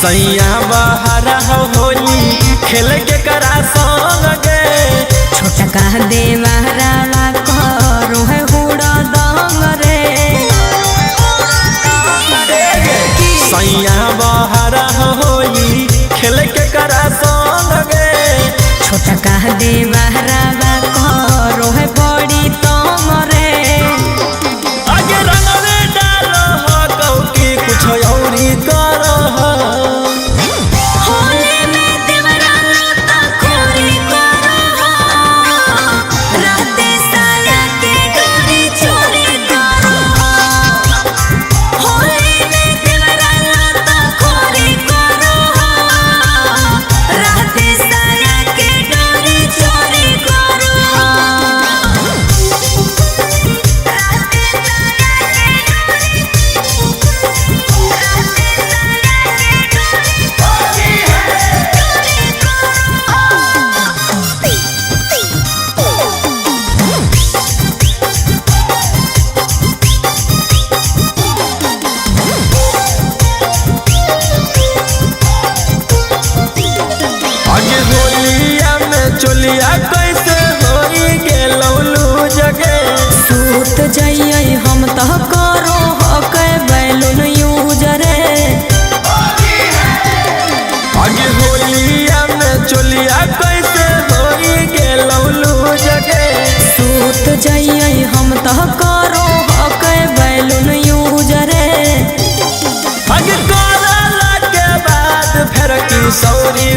सैया बहरा होली खेल के करा संग गे छोटा कह दे महरावा करो है हुड़ा दंग रे। सैया बहरा होली खेल के करा संग गे छोटा कह दे महरावा करो है बड़ी तंग रे। आगे रंग में डालो हो कहो कि कुछ औरी करो चोलिया कैसे होई गेलौलू जगे सूत जाइए हम तो करो हके बैलून यूज रे। आगे होलिया में चोलिया कैसे होई गेलौलू जगे सूत जाइए हम तो करो हके बैलून यूज रे। आगे करला के बाद फिर की सौरी